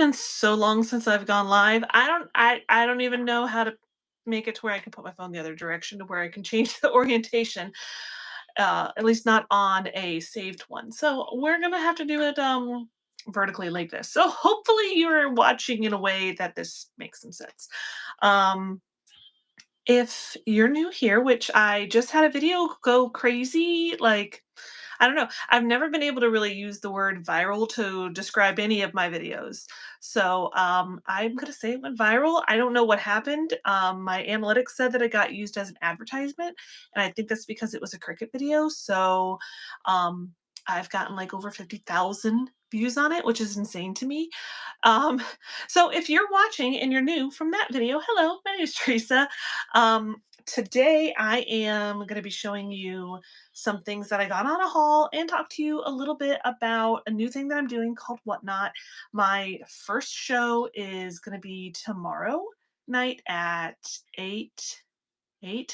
been so long since I've gone live. I don't even know how to make it to where I can put my phone the other direction to where I can change the orientation. At least not on a saved one. So we're gonna have to do it vertically like this. So hopefully you're watching in a way that this makes some sense. Um if you're new here, which I just had a video go crazy, like I don't know. I've never been able to really use the word viral to describe any of my videos. So I'm going to say it went viral. I don't know what happened. My analytics said that it got used as an advertisement. And I think that's because it was a cricket video. So um, I've gotten like over 50,000 views on it, which is insane to me. Um, so if you're watching and you're new from that video, hello, my name is Teresa. Today I am going to be showing you some things that I got on a haul and talk to you a little bit about a new thing that I'm doing called Whatnot. My first show is going to be tomorrow night at 8. I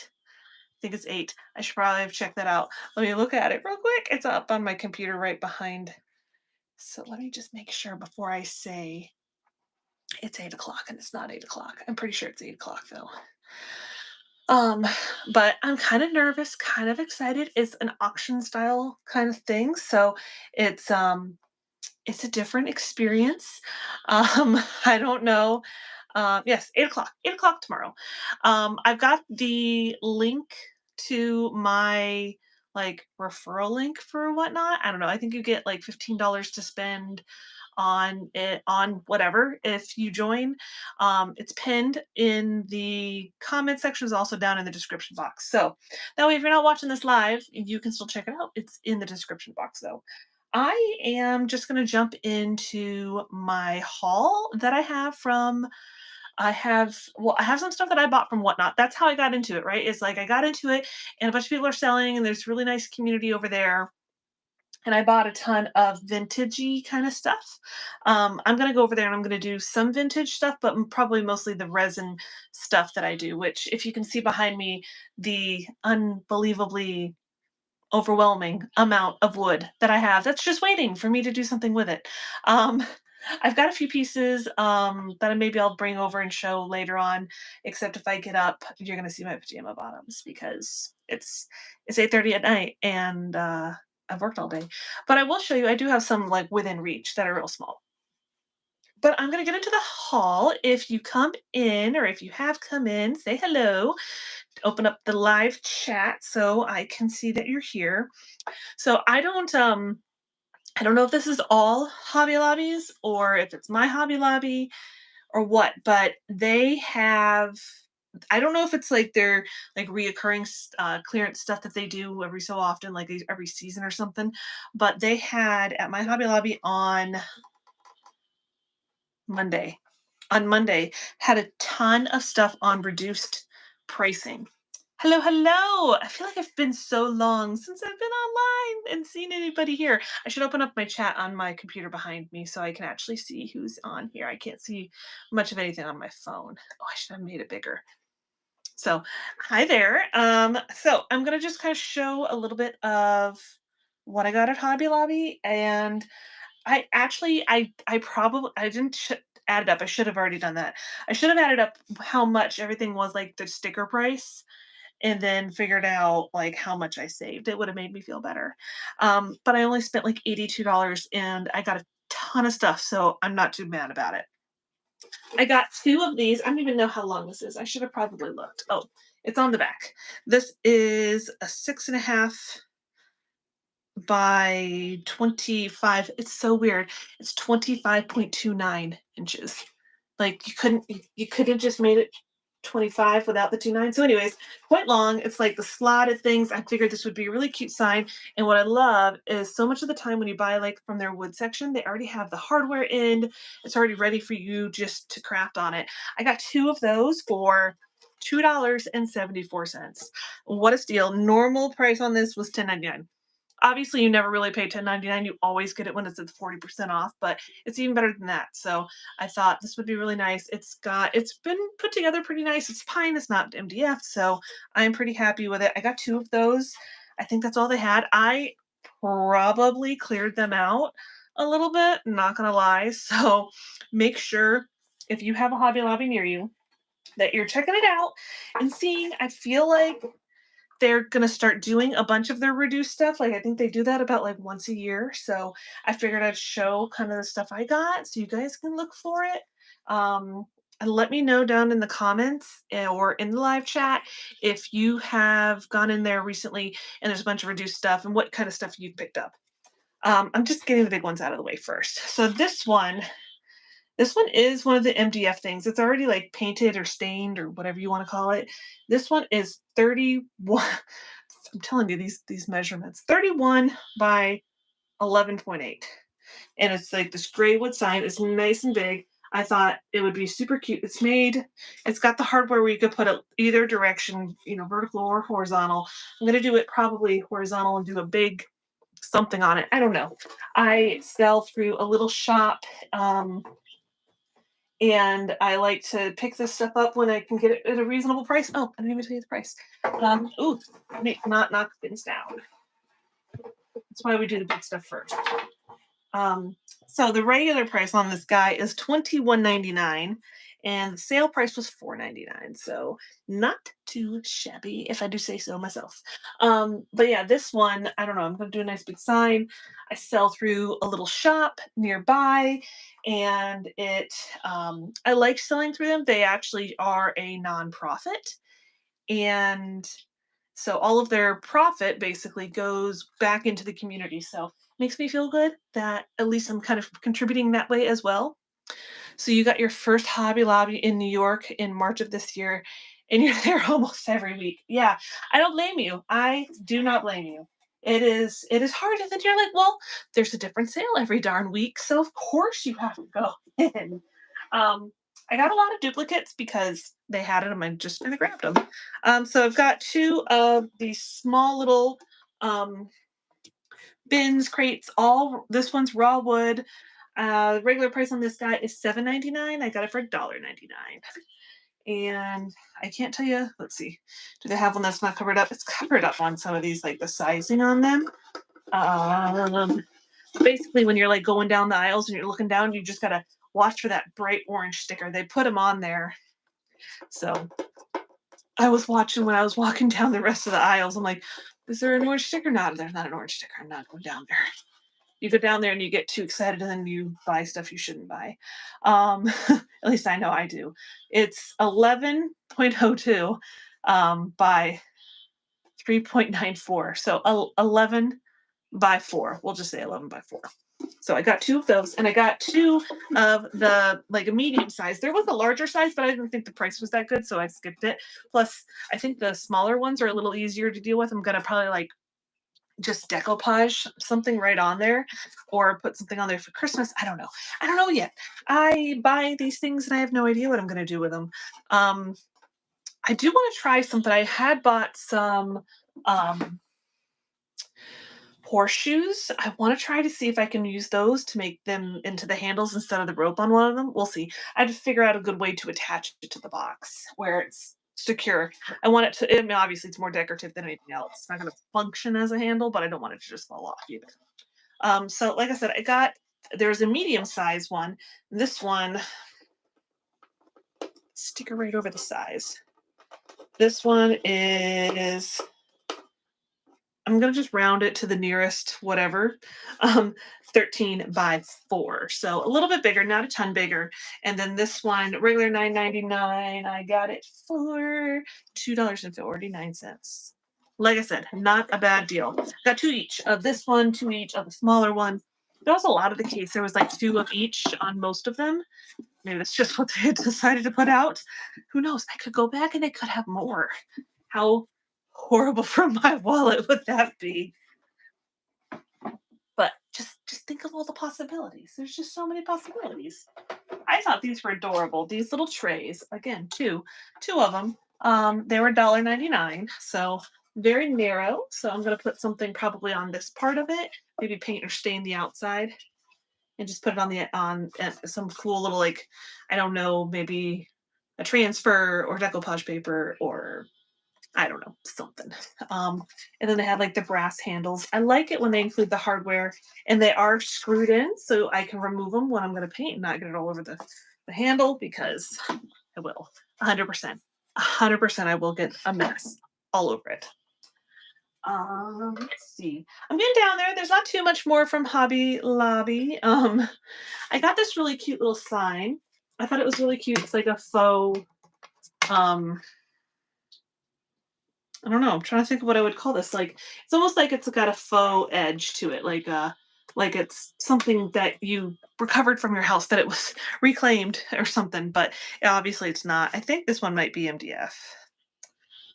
think it's 8. I should probably have checked that out. Let me look at it real quick. It's up on my computer right behind. So let me just make sure before I say it's 8 o'clock, and it's not 8 o'clock. I'm pretty sure it's 8 o'clock though. Um, but I'm kind of nervous, kind of excited. It's an auction style kind of thing, so it's um it's a different experience. I don't know. Yes, 8 o'clock. 8 o'clock tomorrow. I've got the link to my like referral link for Whatnot. I don't know. I think you get like $15 to spend on it on whatever if you join. It's pinned in the comment section, is also down in the description box. So that way, if you're not watching this live, you can still check it out. It's in the description box though. I am just going to jump into my haul that I have from I have some stuff that I bought from Whatnot. That's how I got into it, right? It's like I got into it and a bunch of people are selling and there's really nice community over there, and I bought a ton of vintagey kind of stuff. I'm gonna go over there and I'm gonna do some vintage stuff, but probably mostly the resin stuff that I do. Which, if you can see behind me, the unbelievably overwhelming amount of wood that I have that's just waiting for me to do something with it. Um, I've got a few pieces that maybe I'll bring over and show later on. Except if I get up, you're gonna see my pajama bottoms because it's 8:30 at night and I've worked all day. But I will show you. I do have some like within reach that are real small. But I'm gonna get into the haul. If you come in, or if you have come in, say hello. Open up the live chat so I can see that you're here. So I don't know if this is all Hobby Lobbies or if it's my Hobby Lobby or what, but they have, I don't know if it's like their like reoccurring clearance stuff that they do every so often, like every season or something. But they had at my Hobby Lobby Monday, on Monday, had a ton of stuff on reduced pricing. Hello, hello. I feel like I've been so long since I've been online and seen anybody here. I should open up my chat on my computer behind me so I can actually see who's on here. I can't see much of anything on my phone. Oh, I should have made it bigger. So, hi there. So I'm gonna just kind of show a little bit of what I got at Hobby Lobby, and I probably I didn't add it up. I should have already done that. I should have added up how much everything was, like the sticker price, and then figured out like how much I saved. It would have made me feel better. But I only spent like $82 and I got a ton of stuff, so I'm not too mad about it. I got two of these. I don't even know how long this is. I should have probably looked. Oh, it's on the back. This is a 6.5 by 25. It's so weird. It's 25.29 inches. Like you could have just made it 25 without the 2.9. So anyways, quite long. It's like the slotted things. I figured this would be a really cute sign. And what I love is so much of the time when you buy like from their wood section, they already have the hardware in. It's already ready for you just to craft on it. I got two of those for $2.74. What a steal. Normal price on this was $10.99. Obviously, you never really pay $10.99. You always get it when it's at 40% off, but it's even better than that. So I thought this would be really nice. It's been put together pretty nice. It's pine, it's not MDF, so I'm pretty happy with it. I got two of those. I think that's all they had. I probably cleared them out. a little bit, not gonna lie. So make sure if you have a Hobby Lobby near you that you're checking it out and seeing. I feel like they're gonna start doing a bunch of their reduced stuff. Like I think they do that about like once a year. So I figured I'd show kind of the stuff I got so you guys can look for it. And let me know down in the comments or in the live chat if you have gone in there recently and there's a bunch of reduced stuff and what kind of stuff you've picked up. I'm just getting the big ones out of the way first. So this one is one of the MDF things. It's already like painted or stained or whatever you want to call it. This one is 31. I'm telling you these measurements. 31 by 11.8. And it's like this gray wood sign. It's nice and big. I thought it would be super cute. It's got the hardware where you could put it either direction, vertical or horizontal. I'm going to do it probably horizontal and do a big something on it. I don't know. I sell through a little shop. And I like to pick this stuff up when I can get it at a reasonable price. Oh, I didn't even tell you the price. Ooh, not knock things down. That's why we do the big stuff first. Um, so the regular price on this guy is $21.99, and the sale price was $4.99. So not too shabby, if I do say so myself. But yeah, this one, I don't know. I'm gonna do a nice big sign. I sell through a little shop nearby, and I like selling through them. They actually are a nonprofit, and so all of their profit basically goes back into the community. So makes me feel good that at least I'm kind of contributing that way as well. So you got your first Hobby Lobby in New York in March of this year, and you're there almost every week. Yeah, I don't blame you. I do not blame you. It is hard, and then you're like, well, there's a different sale every darn week, so of course you have to go in. Um, I got a lot of duplicates because they had them. I just kind of grabbed them. So I've got two of these small little um, bins, crates. All this one's raw wood. The regular price on this guy is $7.99. I got it for $1.99. And I can't tell you, let's see, do they have one that's not covered up? It's covered up on some of these, like the sizing on them. Um, Basically, when you're like going down the aisles and you're looking down, you just gotta watch for that bright orange sticker. They put them on there. So I was watching when I was walking down the rest of the aisles. I'm like, is there an orange sticker? No, there's not an orange sticker. I'm not going down there. You go down there and you get too excited and then you buy stuff you shouldn't buy. At least I know I do. It's 11.02 by 3.94. So 11 by 4. We'll just say 11 by 4. So I got two of those, and I got two of the like a medium size. There was a larger size, but I didn't think the price was that good, so I skipped it. Plus, I think the smaller ones are a little easier to deal with. I'm gonna probably like just decoupage something right on there or put something on there for Christmas. I don't know. I don't know yet. I buy these things and I have no idea what I'm going to do with them. Um, I do want to try something. I had bought some um, horseshoes. I want to try to see if I can use those to make them into the handles instead of the rope on one of them. We'll see. I have to figure out a good way to attach it to the box where it's secure. I want it to, I mean, obviously it's more decorative than anything else. It's not going to function as a handle, but I don't want it to just fall off either. So like I said, there's a medium size one. This one, sticker right over the size. This one is, I'm going to just round it to the nearest whatever, um, 13 by 4. So a little bit bigger, not a ton bigger. And then this one, regular $9.99, I got it for $2.49. Like I said, not a bad deal. Got two each of this one, two each of the smaller one. There was a lot of the case. There was like two of each on most of them. Maybe that's just what they had decided to put out. Who knows? I could go back and they could have more. How horrible for my wallet would that be? But just think of all the possibilities. There's just so many possibilities. I thought these were adorable. These little trays, again, two of them. They were $1.99, so very narrow. So I'm gonna put something probably on this part of it, maybe paint or stain the outside, and just put it on some cool little like, I don't know, maybe a transfer or decoupage paper or I don't know, something. And then they have like the brass handles. I like it when they include the hardware and they are screwed in so I can remove them when I'm going to paint and not get it all over the handle because I will. 100%. 100% I will get a mess all over it. Let's see. I'm getting down there. There's not too much more from Hobby Lobby. I got this really cute little sign. I thought it was really cute. It's like a faux, um, I don't know. I'm trying to think of what I would call this. Like it's almost like it's got a faux edge to it, like it's something that you recovered from your house that it was reclaimed or something. But obviously it's not. I think this one might be MDF.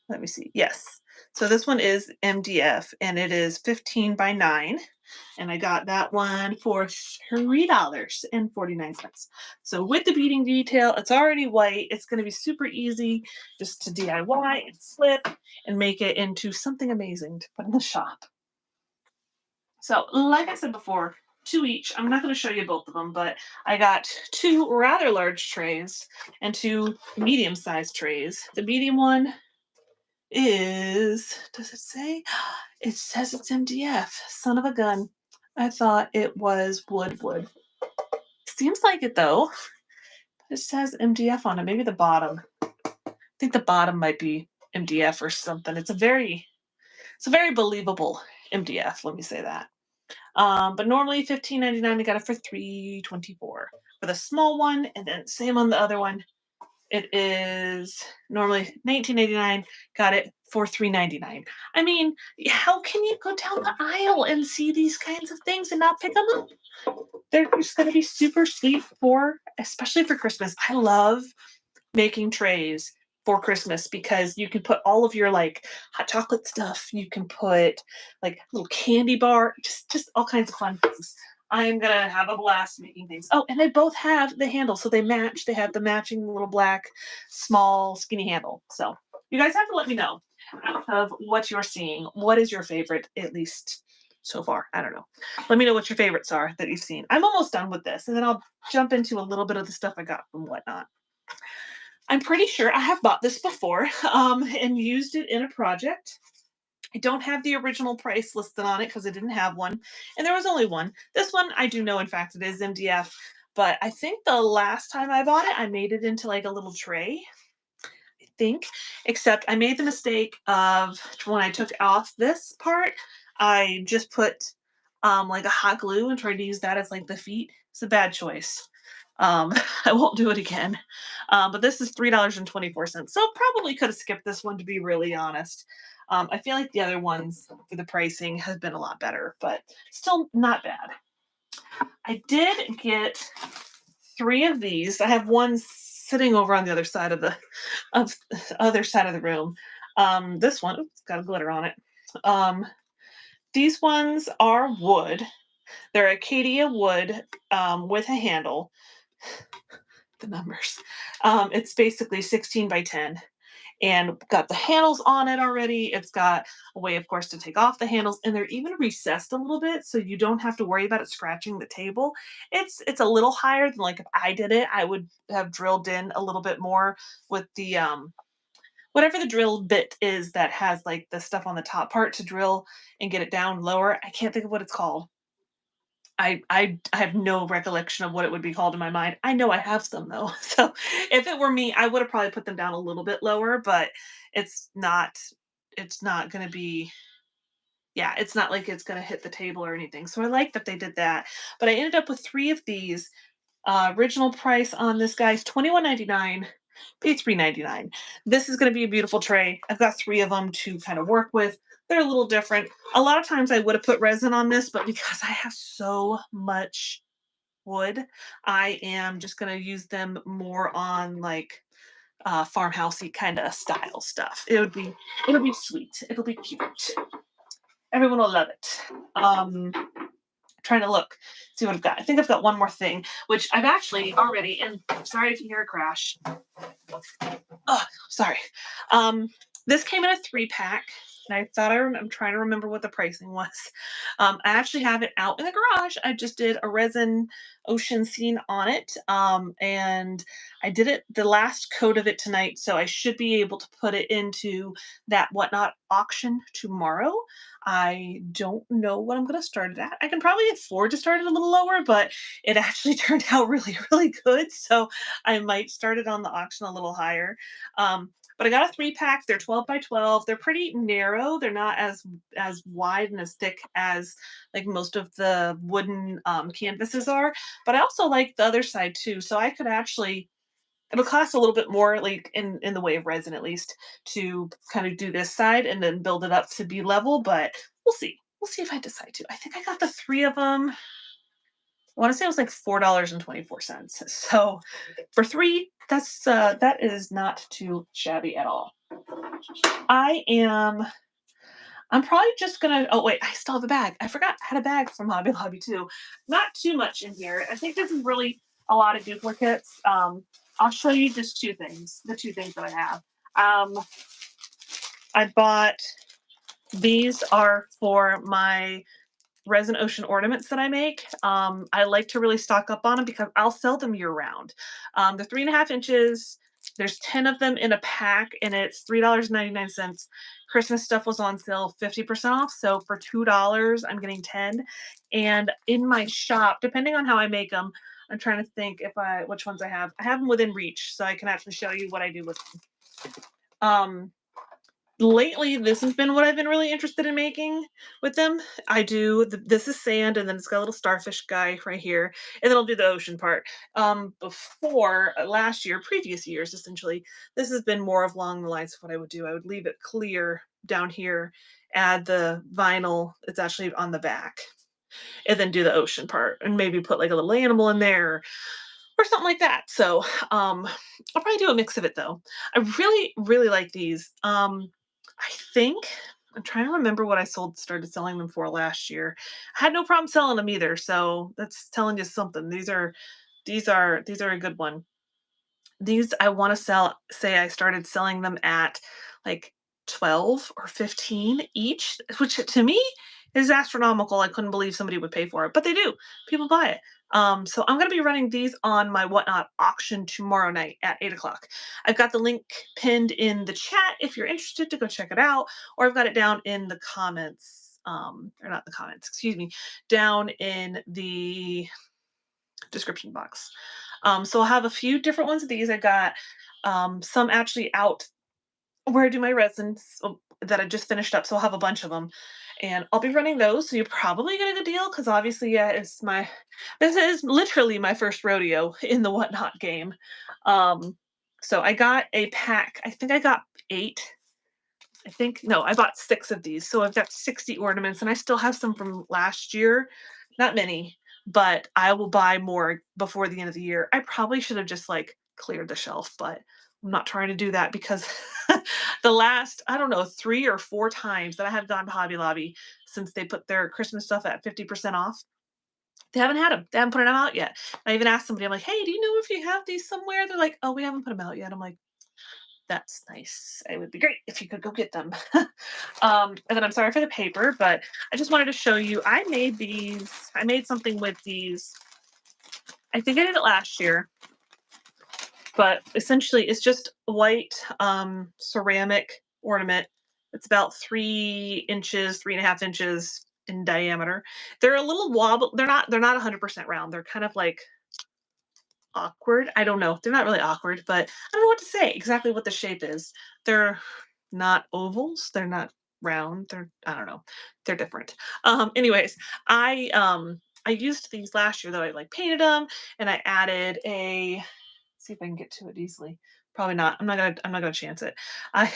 Let me see. Yes. So this one is MDF and it is 15 by 9. And I got that one for $3.49. So with the beading detail, it's already white. It's going to be super easy just to DIY and slip and make it into something amazing to put in the shop. So like I said before, 2 each. I'm not going to show you both of them, but I got 2 rather large trays and 2 medium-sized trays. The medium one is, does it say? It says it's MDF. Son of a gun. I thought it was wood. Seems like it though. It says MDF on it. Maybe the bottom. I think the bottom might be MDF or something. It's a very believable MDF. Let me say that. But normally $15.99. I got it for $3.24 for the small one, and then same on the other one. It is normally $19.89. Got it for $3.99. I mean, how can you go down the aisle and see these kinds of things and not pick them up? They're just going to be super sweet for, especially for Christmas. I love making trays for Christmas because you can put all of your like hot chocolate stuff. You can put like little candy bar, just all kinds of fun things. I am gonna have a blast making things. Oh, and they both have the handle, so they match. They have the matching little black, small, skinny handle. So you guys have to let me know of what you're seeing. What is your favorite, at least so far? I don't know. Let me know what your favorites are that you've seen. I'm almost done with this, and then I'll jump into a little bit of the stuff I got from Whatnot. I'm pretty sure I have bought this before and used it in a project. I don't have the original price listed on it because I didn't have one, and there was only one. This one I do know, in fact, it is MDF, but I think the last time I bought it, I made it into like a little tray, I think, except I made the mistake of when I took off this part, I just put like a hot glue and tried to use that as like the feet. It's a bad choice. I won't do it again. But this is $3.24. So probably could have skipped this one, to be really honest. I feel like the other ones for the pricing has been a lot better, but still not bad. I did get 3 of these. I have one sitting over on the other side of the other side of the room. This one, oops, it's got a glitter on it. These ones are wood. They're Acacia wood with a handle. The numbers. It's basically 16 by 10 and got the handles on it already. It's got a way, of course, to take off the handles, and they're even recessed a little bit so you don't have to worry about it scratching the table. It's a little higher than like if I did it, I would have drilled in a little bit more with the whatever the drill bit is that has like the stuff on the top part to drill and get it down lower. I can't think of what it's called. I have no recollection of what it would be called in my mind. I know I have some though. So if it were me, I would have probably put them down a little bit lower, but it's not going to be, yeah, it's not like it's going to hit the table or anything. So I like that they did that. But I ended up with 3 of these. Original price on this guy's $21.99. Paid $3.99. This is going to be a beautiful tray. I've got 3 of them to kind of work with. They're a little different. A lot of times I would have put resin on this, but because I have so much wood, I am just going to use them more on like farmhousey kind of style stuff. It'll be sweet. It'll be cute. Everyone will love it. Trying to look, see what I've got. I think I've got one more thing, which I've actually already, and sorry if you hear a crash. Oh, sorry. This came in a 3-pack. And I thought I'm trying to remember what the pricing was. I actually have it out in the garage. I just did a resin ocean scene on it. And I did it the last coat of it tonight, so I should be able to put it into that whatnot auction tomorrow. I don't know what I'm gonna start it at. I can probably afford to start it a little lower, but it actually turned out really, really good. So I might start it on the auction a little higher. But I got a 3-pack. They're 12 by 12. They're pretty narrow. They're not as wide and as thick as like most of the wooden canvases are. But I also like the other side too. So I could actually, it'll cost a little bit more, like in the way of resin at least, to kind of do this side and then build it up to be level. But we'll see. We'll see if I decide to. I think I got the three of them. I want to say it was like $4.24. So for three, that is not too shabby at all. I am. I'm probably just gonna. Oh wait, I still have a bag. I forgot I had a bag from Hobby Lobby too. Not too much in here. I think this is really a lot of duplicates. I'll show you just two things. The two things that I have. I bought. These are for my resin ocean ornaments that I make. I like to really stock up on them because I'll sell them year round. They're 3.5 inches. There's 10 of them in a pack, and it's $3.99. Christmas stuff was on sale 50% off. So for $2, I'm getting 10. And in my shop, depending on how I make them, I'm trying to think which ones I have. I have them within reach, so I can actually show you what I do with them. Lately, this has been what I've been really interested in making with them. This is sand, and then it's got a little starfish guy right here, and then I'll do the ocean part. Before last year, previous years, essentially, this has been more of along the lines of what I would do. I would leave it clear down here, add the vinyl. It's actually on the back, and then do the ocean part, and maybe put like a little animal in there or something like that. So, I'll probably do a mix of it though. I really, really like these. I think I'm trying to remember what I started selling them for last year. I had no problem selling them either, so that's telling you something. These are a good one. These I want to say I started selling them at like 12 or 15 each, which to me is astronomical. I couldn't believe somebody would pay for it, but they do. People buy it. So I'm going to be running these on my Whatnot auction tomorrow night at 8 o'clock. I've got the link pinned in the chat if you're interested to go check it out, or I've got it down in the comments, or not the comments, excuse me, down in the description box. So I'll have a few different ones of these. I got some actually out where I do my resins that I just finished up. So I'll have a bunch of them. And I'll be running those. So you're probably get a good deal because obviously, yeah, this is literally my first rodeo in the Whatnot game. So I got a pack. I think I got 8. No, I bought 6 of these. So I've got 60 ornaments, and I still have some from last year. Not many, but I will buy more before the end of the year. I probably should have just like cleared the shelf, but I'm not trying to do that because the last, I don't know, 3 or 4 times that I have gone to Hobby Lobby since they put their Christmas stuff at 50% off, they haven't had them. They haven't put them out yet. I even asked somebody, I'm like, hey, do you know if you have these somewhere? They're like, oh, we haven't put them out yet. I'm like, that's nice. It would be great if you could go get them. And then I'm sorry for the paper, but I just wanted to show you. I made these. I made something with these. I think I did it last year, but essentially it's just a white ceramic ornament. It's about 3 inches, 3.5 inches in diameter. They're a little wobble. They're not 100% round. They're kind of like awkward. I don't know. They're not really awkward, but I don't know what to say exactly what the shape is. They're not ovals. They're not round. I don't know. They're different. Anyways, I used these last year though. I like painted them and I added a, see if I can get to it easily. Probably not. I'm not gonna chance it. I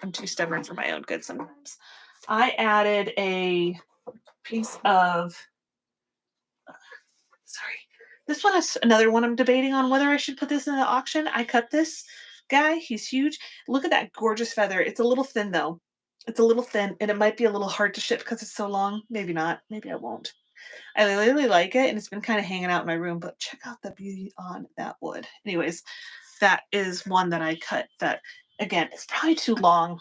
I'm too stubborn for my own good sometimes. I added a piece of, sorry. This one is another one I'm debating on whether I should put this in the auction. I cut this guy. He's huge. Look at that gorgeous feather. It's a little thin though. It's a little thin and it might be a little hard to ship because it's so long. Maybe not. Maybe I won't. I really like it and it's been kind of hanging out in my room, but check out the beauty on that wood. Anyways, that is one that I cut that, again, it's probably too long.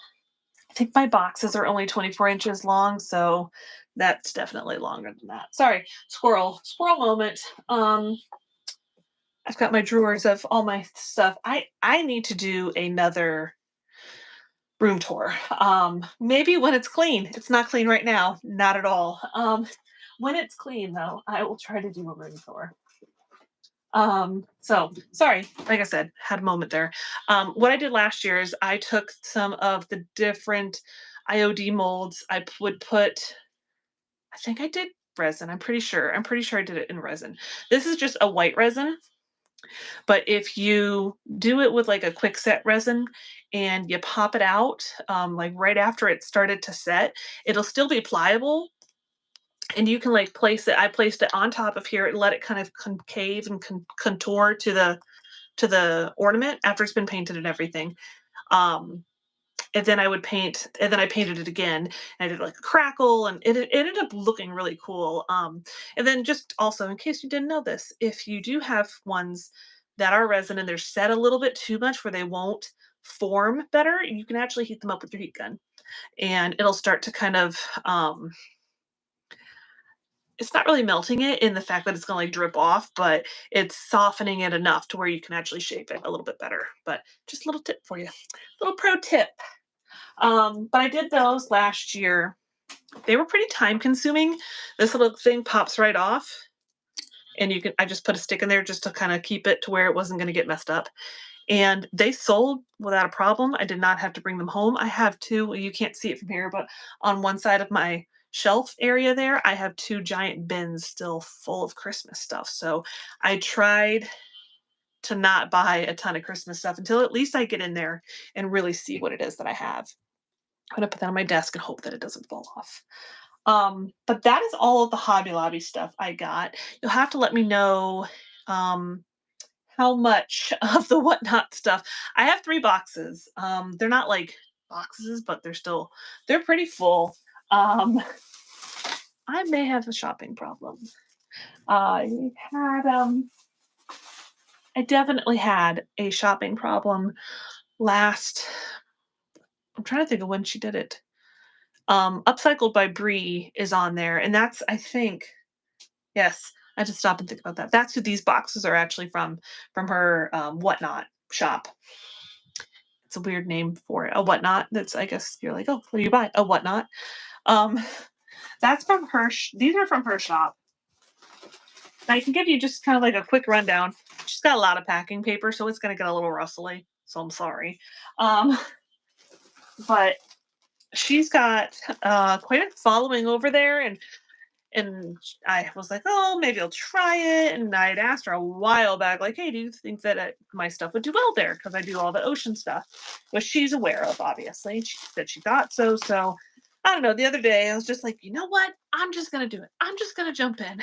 think my boxes are only 24 inches long, so that's definitely longer than that. Sorry, squirrel moment. I've got my drawers of all my stuff. I need to do another room tour. Maybe when it's clean. It's not clean right now, not at all. When it's clean though, I will try to do a room tour. So sorry, like I said, had a moment there. What I did last year is I took some of the different IOD molds. I would put, I think I did resin. I'm pretty sure. I'm pretty sure I did it in resin. This is just a white resin, but if you do it with like a quick set resin and you pop it out, like right after it started to set, it'll still be pliable, and you can like place it. I placed it on top of here and let it kind of concave and contour to the ornament after it's been painted and everything. Um, and then I would paint, and then I painted it again. And I did like a crackle, and it ended up looking really cool. And then just also, in case you didn't know this, if you do have ones that are resin and they're set a little bit too much where they won't form better, you can actually heat them up with your heat gun, and it'll start to kind of it's not really melting it in the fact that it's gonna like drip off, but it's softening it enough to where you can actually shape it a little bit better. But just a little tip for you, little pro tip. But I did those last year. They were pretty time consuming. This little thing pops right off, and you can, I just put a stick in there just to kind of keep it to where it wasn't going to get messed up. And they sold without a problem. I did not have to bring them home. I have two, well, you can't see it from here, but on one side of my shelf area there, I have two giant bins still full of Christmas stuff. So I tried to not buy a ton of Christmas stuff until at least I get in there and really see what it is that I have. I'm gonna put that on my desk and hope that it doesn't fall off. But that is all of the Hobby Lobby stuff I got. You'll have to let me know um, how much of the whatnot stuff. I have 3 boxes. They're not like boxes, but they're pretty full. Um, I may have a shopping problem. I had I definitely had a shopping problem last. I'm trying to think of when she did it. Upcycled by Bree is on there, and that's, I think, yes, I had to stop and think about that. That's who these boxes are actually from her Whatnot shop. It's a weird name for it. A Whatnot. That's, I guess you're like, oh, what do you buy? A Whatnot. Um, that's from her. These are from her shop. I can give you just kind of like a quick rundown. She's got a lot of packing paper, so it's going to get a little rustly. So I'm sorry. Um, but she's got quite a following over there, and I was like, oh, maybe I'll try it. And I'd asked her a while back, like, hey, do you think that my stuff would do well there? Because I do all the ocean stuff, which she's aware of, obviously. She said she thought so. So I don't know. The other day, I was just like, you know what? I'm just going to do it. I'm just going to jump in.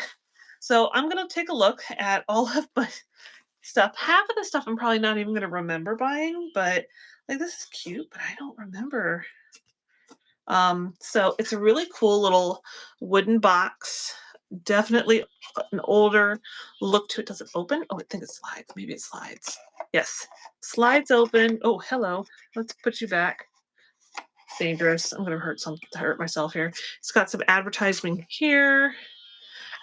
So I'm going to take a look at all of my stuff. Half of the stuff I'm probably not even going to remember buying, but like, this is cute, but I don't remember. So it's a really cool little wooden box. Definitely an older look to it. Does it open? Oh, I think it slides. Maybe it slides. Yes, slides open. Oh, hello. Let's put you back. Dangerous. I'm gonna hurt myself here. It's got some advertising here.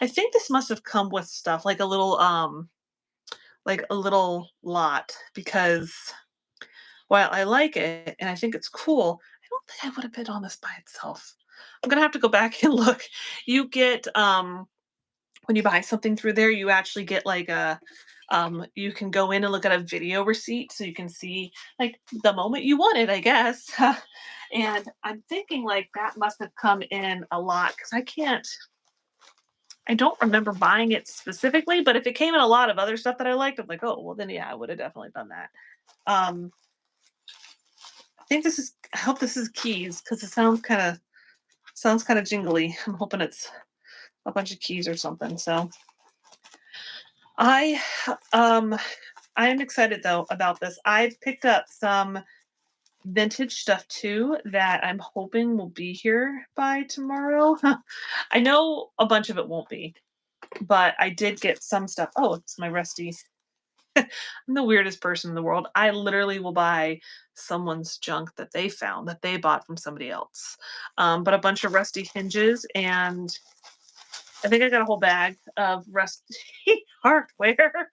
I think this must have come with stuff like a little lot, because while I like it and I think it's cool, I don't think I would have bid on this by itself. I'm gonna have to go back and look. You get when you buy something through there, you actually get like a you can go in and look at a video receipt so you can see like the moment you want it, I guess. And I'm thinking like that must have come in a lot because I don't remember buying it specifically, but if it came in a lot of other stuff that I liked, I'm like, oh well then yeah, I would have definitely done that. Um I hope this is keys because it sounds kind of jingly. I'm hoping it's a bunch of keys or something. So I um I am excited though about this. I've picked up some vintage stuff too that I'm hoping will be here by tomorrow. I know a bunch of it won't be, but I did get some stuff. Oh, it's my rusty I'm the weirdest person in the world. I literally will buy someone's junk that they found that they bought from somebody else. But a bunch of rusty hinges, and I think I got a whole bag of rusty hardware.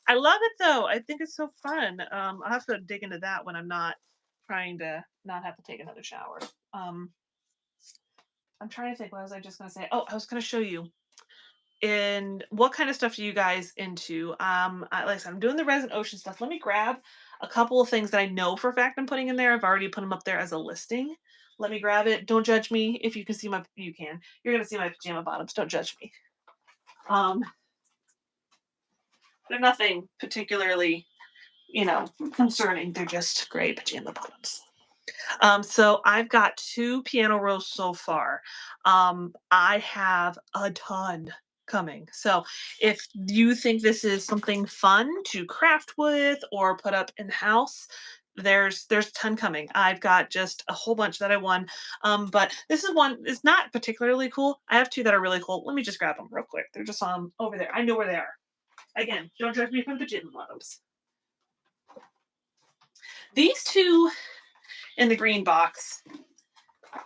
I love it though. I think it's so fun. I'll have to dig into that when I'm not trying to not have to take another shower. Um, I'm trying to think. What was I just gonna say? Oh, I was gonna show you. And what kind of stuff are you guys into? Like I said, I'm doing the resin ocean stuff. Let me grab a couple of things that I know for a fact I'm putting in there. I've already put them up there as a listing. Let me grab it. Don't judge me if you can see my. You can. You're gonna see my pajama bottoms. Don't judge me. Um, they're nothing particularly, concerning. They're just gray pajama bottoms. So I've got 2 piano rolls so far. I have a ton coming. So if you think this is something fun to craft with or put up in house, there's a ton coming. I've got just a whole bunch that I won. But this is one, it's not particularly cool. I have 2 that are really cool. Let me just grab them real quick. They're just over there. I know where they are. Again, don't judge me from the gym bottoms. These 2 in the green box,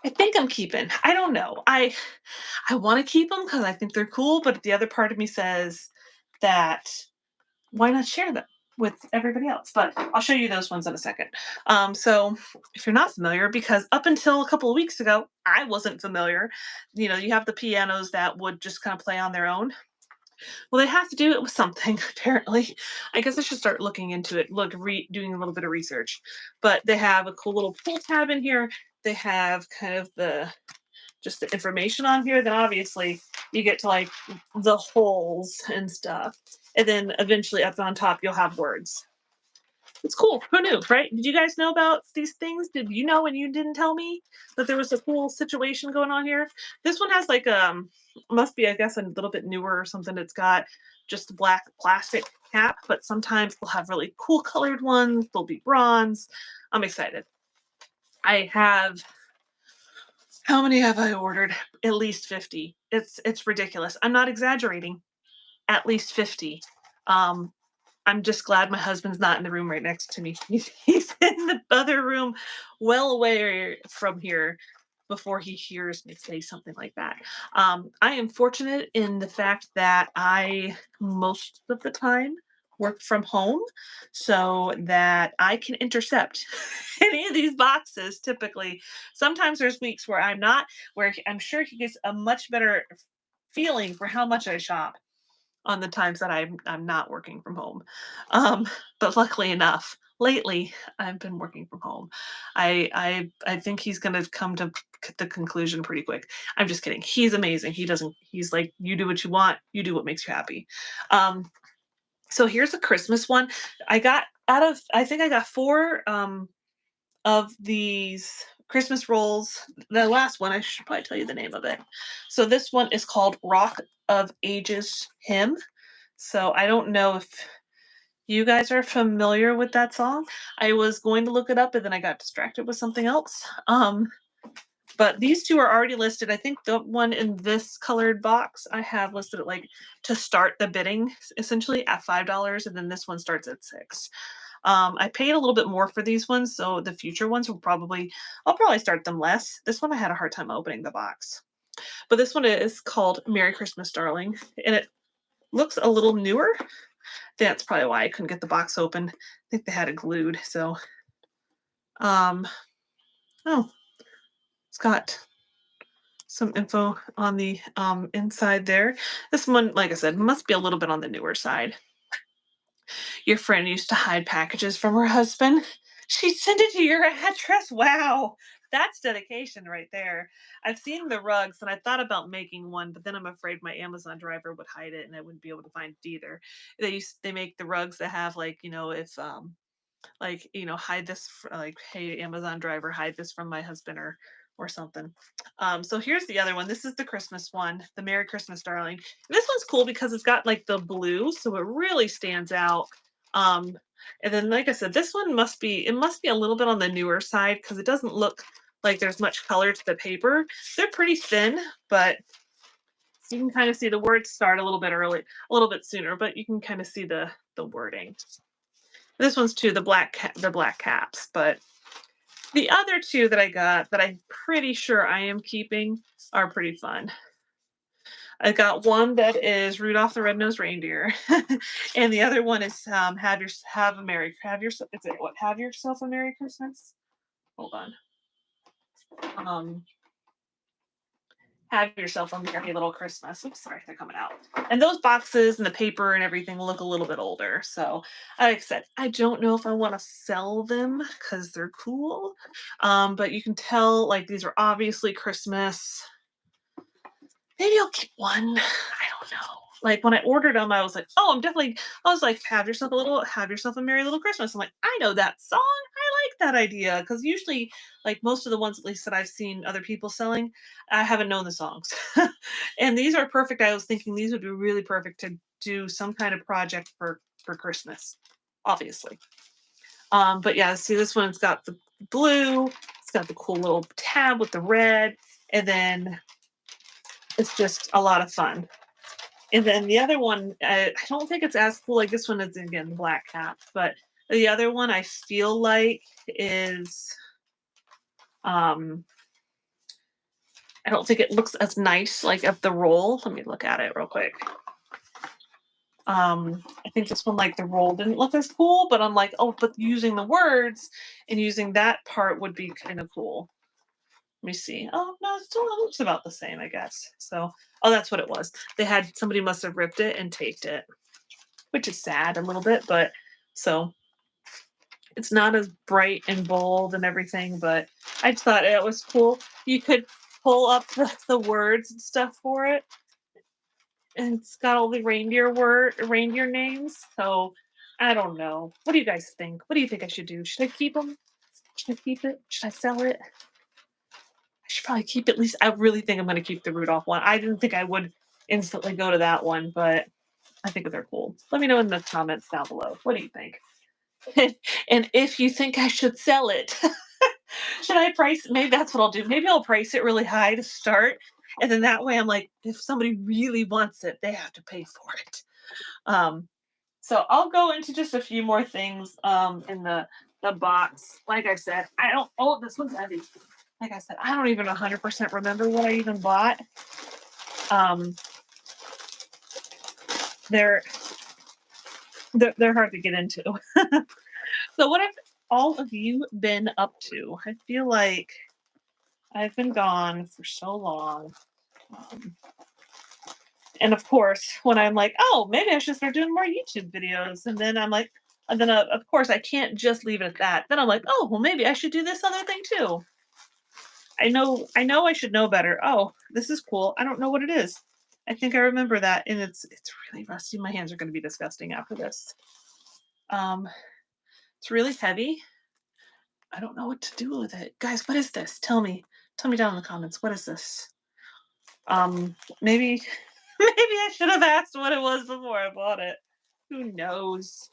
I think I'm keeping. I don't know. I want to keep them because I think they're cool, but the other part of me says that why not share them with everybody else? But I'll show you those ones in a second. So if you're not familiar, because up until a couple of weeks ago, I wasn't familiar. You have the pianos that would just kind of play on their own. Well, they have to do it with something, apparently. I guess I should start looking into it, doing a little bit of research. But they have a cool little pull tab in here. They have kind of just the information on here. Then obviously you get to like the holes and stuff. And then eventually up on top you'll have words. It's cool. Who knew, right? Did you guys know about these things? Did you know when you didn't tell me that there was a cool situation going on here? This one has like must be I guess a little bit newer or something. It's got just a black plastic cap, but sometimes they'll have really cool colored ones. They'll be bronze. I'm excited. I have how many have I ordered? At least 50. It's ridiculous. I'm not exaggerating. At least 50. Um, I'm just glad my husband's not in the room right next to me. He's in the other room, well away from here before he hears me say something like that. I am fortunate in the fact that I, most of the time, work from home so that I can intercept any of these boxes typically. Sometimes there's weeks where I'm not, where I'm sure he gets a much better feeling for how much I shop on the times that I'm not working from home. Um, but luckily enough, lately I've been working from home. I think he's gonna come to the conclusion pretty quick. I'm just kidding. He's amazing. He doesn't. He's like, you do what you want. You do what makes you happy. Um, so here's a Christmas one. I got out of. I think I got 4 of these Christmas rolls. The last one, I should probably tell you the name of it. So this one is called Rock of Ages Hymn. So I don't know if you guys are familiar with that song. I was going to look it up and then I got distracted with something else. But these 2 are already listed. I think the one in this colored box I have listed at like to start the bidding essentially at $5, and then this one starts at 6. I paid a little bit more for these ones, so the future ones I'll probably start them less. This one I had a hard time opening the box. But this one is called Merry Christmas, Darling, and it looks a little newer. That's probably why I couldn't get the box open. I think they had it glued. So, um, oh, it's got some info on the inside there. This one, like I said, must be a little bit on the newer side. Your friend used to hide packages from her husband. She'd send it to your address. Wow. That's dedication right there. I've seen the rugs and I thought about making one, but then I'm afraid my Amazon driver would hide it and I wouldn't be able to find it either. They make the rugs that have like, if like, hide this like, hey, Amazon driver, hide this from my husband or something. So here's the other one. This is the Christmas one, the Merry Christmas, Darling. This one's cool because it's got like the blue, so it really stands out. Um, and then, like I said, this one must be a little bit on the newer side because it doesn't look like there's much color to the paper. They're pretty thin, but you can kind of see the words start a little bit early, a little bit sooner, but you can kind of see the the wording. This one's too, the black caps, but the other two that I got that I'm pretty sure I am keeping are pretty fun. I got one that is Rudolph the Red-Nosed Reindeer, and the other one is have yourself a Merry Christmas. Hold on. Um, have yourself a merry little Christmas. Oops, sorry, they're coming out. And those boxes and the paper and everything look a little bit older. So, like I said, I don't know if I want to sell them because they're cool. But you can tell like these are obviously Christmas. Maybe I'll keep one. I don't know. Like when I ordered them, I was like, oh, I was like, have yourself a merry little Christmas. I'm like, I know that song. I like that idea. Because usually, like most of the ones, at least that I've seen other people selling, I haven't known the songs. And these are perfect. I was thinking these would be really perfect to do some kind of project for Christmas, obviously. But yeah, see, this one's got the blue, it's got the cool little tab with the red, and then it's just a lot of fun. And then the other one, I don't think it's as cool. Like this one is again the black cap, but the other one I feel like is, um, I don't think it looks as nice like of the roll. Let me look at it real quick. I think this one, like the roll didn't look as cool, but I'm like, oh, but using the words and using that part would be kind of cool. Let me see. Oh no, it still looks about the same, I guess. So, oh, that's what it was. Somebody must have ripped it and taped it, which is sad a little bit, but so it's not as bright and bold and everything, but I just thought it was cool. You could pull up the words and stuff for it, and it's got all the reindeer names. So I don't know. What do you guys think? What do you think I should do? Should I keep them? Should I keep it? Should I sell it? I should probably keep at least. I really think I'm going to keep the Rudolph one. I didn't think I would instantly go to that one, but I think they're cool. Let me know in the comments down below. What do you think? And if you think I should sell it, should I price? Maybe that's what I'll do. Maybe I'll price it really high to start, and then that way I'm like, if somebody really wants it, they have to pay for it. Um, so I'll go into just a few more things in the box. Like I said, I don't. Oh, this one's heavy. Like I said, I don't even 100% remember what I even bought. Um, they're they're hard to get into. So what have all of you been up to? I feel like I've been gone for so long. Um, and of course, when I'm like, oh, maybe I should start doing more YouTube videos, and then I'm like, and then of course I can't just leave it at that. Then I'm like, oh, well, maybe I should do this other thing too. I know I should know better. Oh, this is cool. I don't know what it is. I think I remember that, and it's really rusty. My hands are going to be disgusting after this. Um, it's really heavy. I don't know what to do with it. Guys, what is this? Tell me. Tell me down in the comments. What is this? Maybe maybe I should have asked what it was before I bought it. Who knows?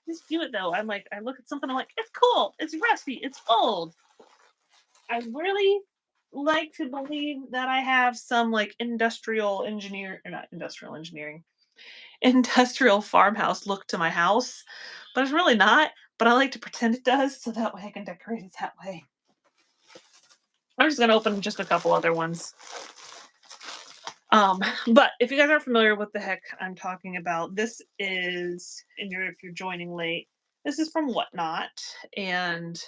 Just do it though. I look at something, I'm like, it's cool. It's rusty. It's old. I really like to believe that I have some like industrial engineer, or not industrial engineering, industrial farmhouse look to my house, but it's really not. But I like to pretend it does, so that way I can decorate it that way. I'm just gonna open just a couple other ones. But if you guys aren't familiar with the heck I'm talking about, this is, and if you're joining late, this is from Whatnot, and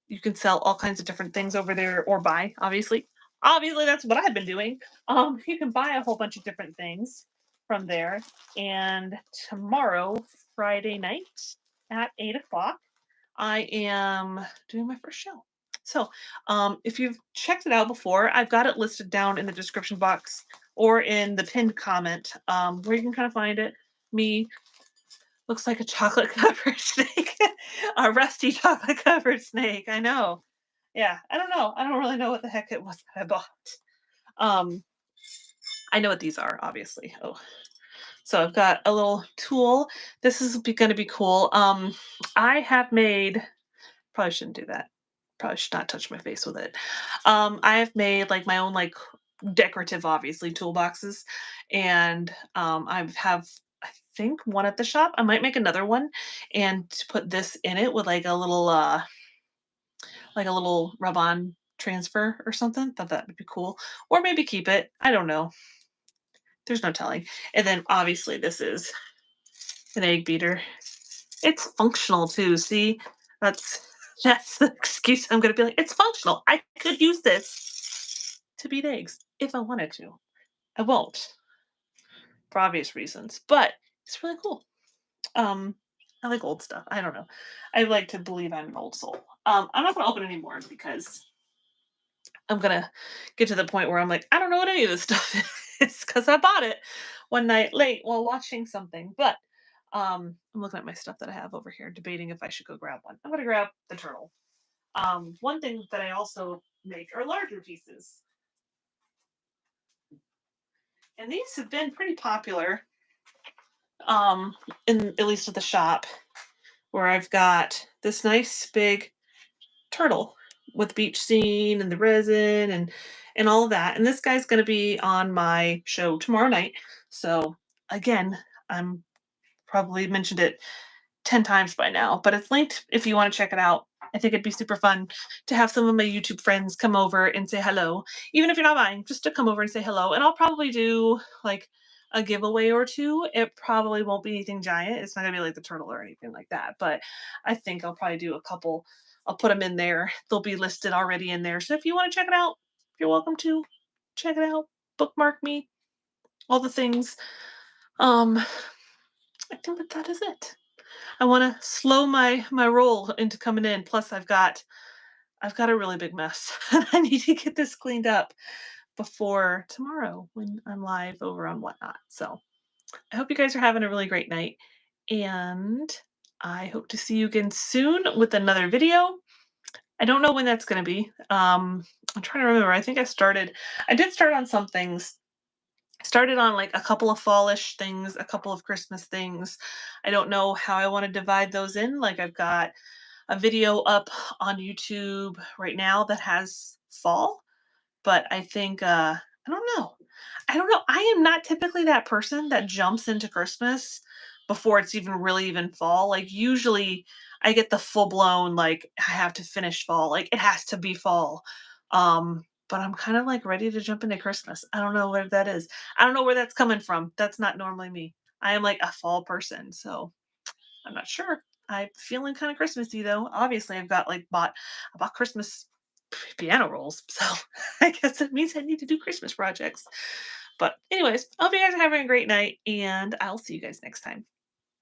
you can sell all kinds of different things over there or buy, obviously. Obviously, that's what I've been doing. You can buy a whole bunch of different things from there. And tomorrow, Friday night at 8 o'clock, I am doing my first show. So, if you've checked it out before, I've got it listed down in the description box or in the pinned comment, where you can kind of find it. Me looks like a chocolate covered snake, a rusty chocolate covered snake. I know. Yeah, I don't know. I don't really know what the heck it was that I bought. Um, I know what these are, obviously. Oh, so I've got a little tool. This is going to be cool. I have made. Probably shouldn't do that. Probably should not touch my face with it. I have made like my own like decorative, obviously, toolboxes, and I think, one at the shop. I might make another one and put this in it with like a little rub-on transfer or something. Thought that would be cool. Or maybe keep it. I don't know. There's no telling. And then obviously this is an egg beater. It's functional too. See, that's that's the excuse I'm gonna be like, it's functional. I could use this to beat eggs if I wanted to. I won't for obvious reasons, but it's really cool. Um, I like old stuff. I don't know. I like to believe I'm an old soul. I'm not gonna open it anymore because I'm gonna get to the point where I'm like, I don't know what any of this stuff is because I bought it one night late while watching something. But I'm looking at my stuff that I have over here, debating if I should go grab one. I'm gonna grab the turtle. One thing that I also make are larger pieces, and these have been pretty popular. In at least at the shop, where I've got this nice big turtle with beach scene and the resin and all of that. And this guy's going to be on my show tomorrow night. So again, I'm probably mentioned it 10 times by now, but it's linked if you want to check it out. I think it'd be super fun to have some of my YouTube friends come over and say hello, even if you're not buying, just to come over and say hello. And I'll probably do like a giveaway or two. It probably won't be anything giant. It's not gonna be like the turtle or anything like that, but I think I'll probably do a couple. I'll put them in there. They'll be listed already in there. So if you want to check it out, you're welcome to check it out. Bookmark me, all the things. Um, I think that is it. I want to slow my roll into coming in. Plus, I've got a really big mess, and I need to get this cleaned up before tomorrow when I'm live over on Whatnot. So I hope you guys are having a really great night, and I hope to see you again soon with another video. I don't know when that's going to be. I'm trying to remember. I think I did start on some things. Started on like a couple of fallish things, a couple of Christmas things. I don't know how I want to divide those in. Like I've got a video up on YouTube right now that has fall, but I think I don't know. I don't know. I am not typically that person that jumps into Christmas before it's even fall. Like usually I get the full blown like I have to finish fall. Like it has to be fall. But I'm kind of like ready to jump into Christmas. I don't know where that is. I don't know where that's coming from. That's not normally me. I am like a fall person, so I'm not sure. I'm feeling kind of Christmassy though. Obviously, I bought Christmas piano rolls, so I guess that means I need to do Christmas projects. But anyways, I hope you guys are having a great night, and I'll see you guys next time.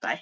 Bye.